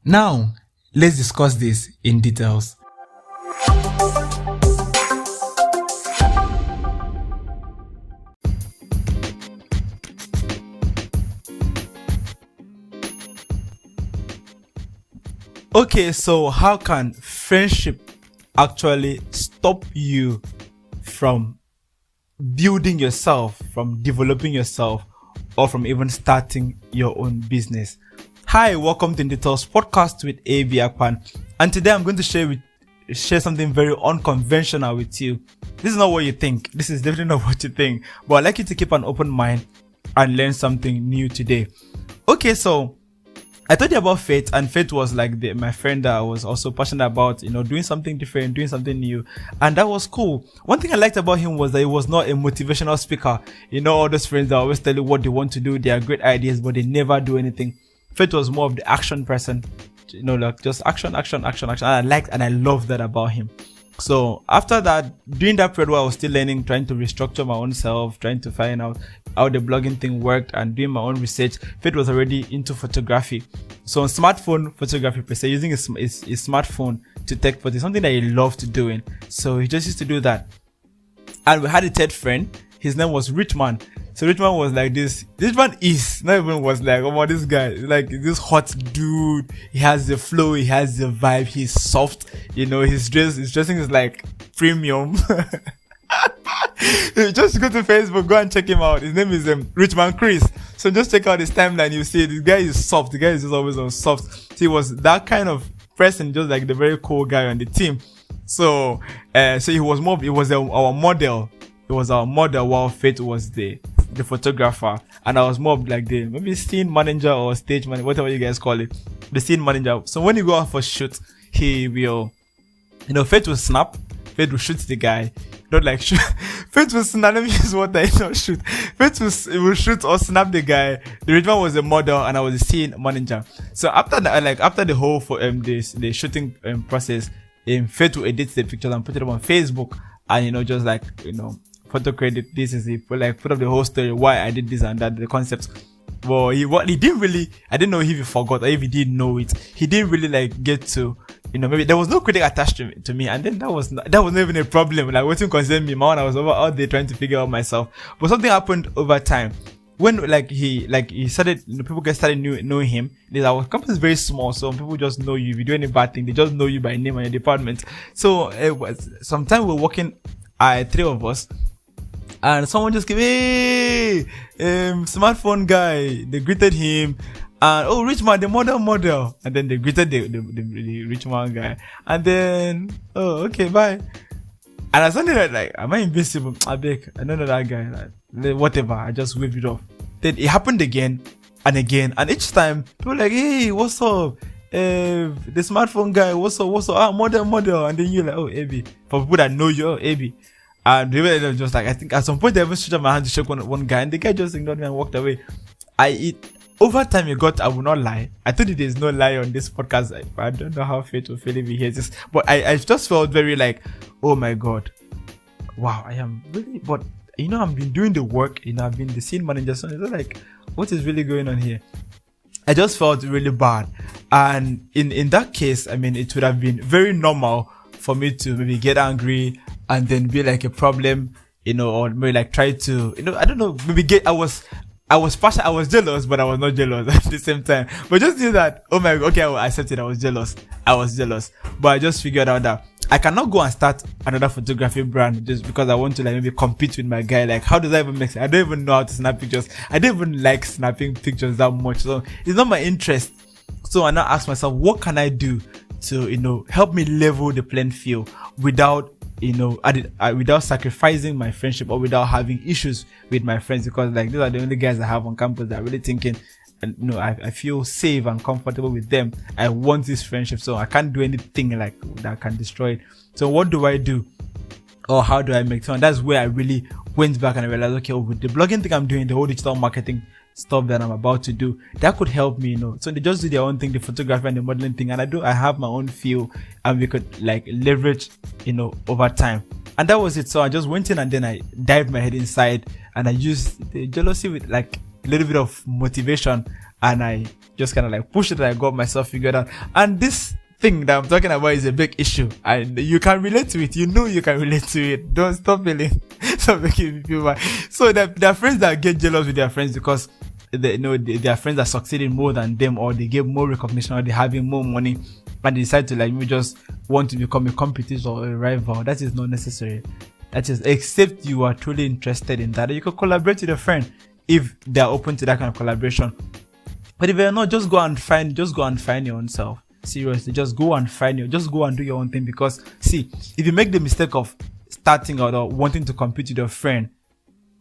Now, let's discuss this in details. Okay, so how can friendship actually stop you from building yourself, from developing yourself, or from even starting your own business? Hi, welcome to Details Podcast with AB Akpan, and today I'm going to share something very unconventional with you. This is not what you think. This is definitely not what you think, but I'd like you to keep an open mind and learn something new today. Okay, so I told you about Faith, and Faith was like my friend that I was also passionate about, doing something different, doing something new, and that was cool. One thing I liked about him was that he was not a motivational speaker. All those friends that always tell you what they want to do, they are great ideas, but they never do anything. Faith was more of the action person, like just action. And I loved that about him. So after that, during that period where I was still learning, trying to restructure my own self, trying to find out how the blogging thing worked and doing my own research, Faith was already into photography. So on smartphone photography per se, using his smartphone to take photos, something that he loved doing. So he just used to do that. And we had a third friend. His name was Richman. So Richman was like this. Richman is not even was like, oh, this guy, like this hot dude. He has the flow. He has the vibe. He's soft. His dressing is like premium. Just go to Facebook, go and check him out. His name is Richman Chris. So just check out his timeline. You see, this guy is soft. The guy is just always on soft. So he was that kind of person, just like the very cool guy on the team. So he was our model. It was our model, while Faith was the photographer, and I was more of like the maybe scene manager or stage manager, whatever you guys call it, the scene manager. So when you go out for shoot, he will, Faith will snap, Faith will shoot the guy, not like shoot. Faith will snap. Let me use what I know. Shoot. Faith will shoot or snap the guy. The Richman was the model, and I was the scene manager. So after that, after the whole the shooting process, Faith will edit the pictures and put it up on Facebook, and photo credit, this is it, put up the whole story, why I did this and that, the concepts. Well, he didn't really, I didn't know if he forgot or if he didn't know it. He didn't really get to, maybe there was no critic attached to me, and then that was not even a problem. Like, what concerned me, man, I was out there trying to figure out myself. But something happened over time. When he started, people started knowing him. Our company is very small, so people just know you. If you do any bad thing, they just know you by name and your department. So sometimes we're working, three of us, and someone just came, hey, smartphone guy. They greeted him, and oh, Richman, the model, and then they greeted the Richman guy, and then oh, okay, bye. And I started like, am I invincible? I beg, I don't know that guy. Like, whatever, I just waved it off. Then it happened again and again, and each time people were like, hey, what's up? The smartphone guy, what's up? Ah, model, and then you're like, oh, AB. For people that know you, oh, AB. And they were just like, I think at some point they even stretched out my hand to shake one guy, and the guy just ignored me and walked away. Over time I will not lie. I told you there's no lie on this podcast. I don't know how Faith will feel if he hears this, but I just felt very like, oh my God, wow, I am really, but I've been doing the work, I've been the scene manager, so it's like, what is really going on here? I just felt really bad. And in that case, it would have been very normal for me to maybe get angry and then be like a problem, or maybe like try to, I don't know, maybe I was jealous, but I was not jealous at the same time. But just do that, oh my God, okay, I accepted I was jealous. But I just figured out that I cannot go and start another photography brand just because I want to maybe compete with my guy. Like, how does that even make sense? I don't even know how to snap pictures. I don't even like snapping pictures that much. So it's not my interest. So I now ask myself, what can I do to, help me level the playing field without, without sacrificing my friendship or without having issues with my friends, because these are the only guys I have on campus that are really thinking, and I feel safe and comfortable with them. I want this friendship, so I can't do anything that can destroy it. So what do I do? Or how do I make it? And that's where I really went back and I realized, okay, with the blogging thing I'm doing, the whole digital marketing stuff that I'm about to do, that could help me, So they just do their own thing, the photography and the modeling thing, and I have my own feel, and we could leverage, over time. And that was it. So I just went in and then I dived my head inside, and I used the jealousy with a little bit of motivation, and I just kind of like pushed it and I got myself figured out. And this thing that I'm talking about is a big issue, and you can relate to it. You know you can relate to it. Don't stop feeling stop making me feel bad. So there are friends that get jealous with their friends because they know their friends are succeeding more than them, or they get more recognition, or they're having more money, and they decide to like, you just want to become a competitor or a rival. That is not necessary. That is, except you are truly interested in that, you can collaborate with a friend if they are open to that kind of collaboration. But if you're not, just go and find your own self. Seriously, just go and do your own thing. Because see, if you make the mistake of starting out or wanting to compete with your friend,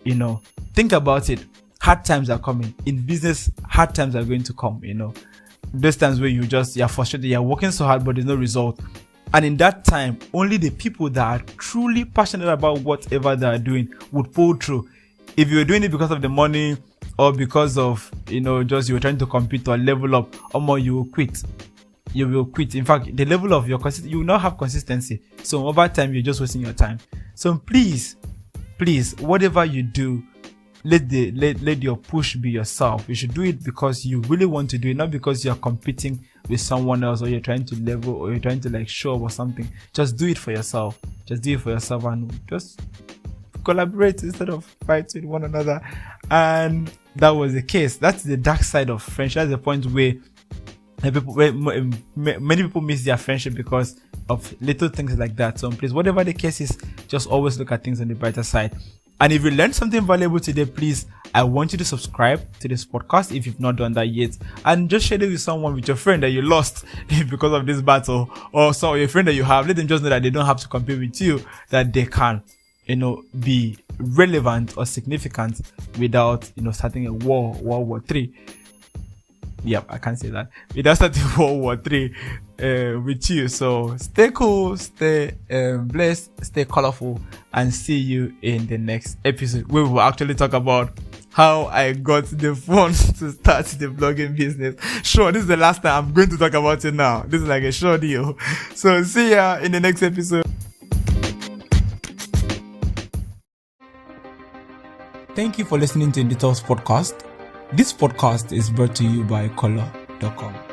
you know, think about it. Hard times are coming. In business, hard times are going to come, you know. Those times where you're frustrated, you're working so hard, but there's no result. And in that time, only the people that are truly passionate about whatever they are doing would pull through. If you're doing it because of the money, or because of, you know, just you're trying to compete or level up, or more, you will quit. You will quit. In fact, the level of your you will not have consistency. So over time, you're just wasting your time. So please, whatever you do, let your push be yourself. You should do it because you really want to do it, not because you're competing with someone else, or you're trying to level, or you're trying to like show up or something. Just do it for yourself. Just do it for yourself, and just collaborate instead of fight with one another. And that was the case. That's the dark side of friendship. That's the point where many people miss their friendship because of little things like that. So please, whatever the case is, just always look at things on the brighter side. And if you learned something valuable today, please, I want you to subscribe to this podcast if you've not done that yet, and just share it with someone, with your friend that you lost because of this battle, or some your friend that you have. Let them just know that they don't have to compete with you, that they can, you know, be relevant or significant without, you know, starting a World War III. Yep, I can't say that. Without starting World War III with you. So stay cool, stay blessed, stay colorful, and see you in the next episode, where we will actually talk about how I got the funds to start the blogging business. Sure, this is the last time I'm going to talk about it now. This is like a short deal. So see ya in the next episode. Thank you for listening to Indito's podcast. This podcast is brought to you by color.com.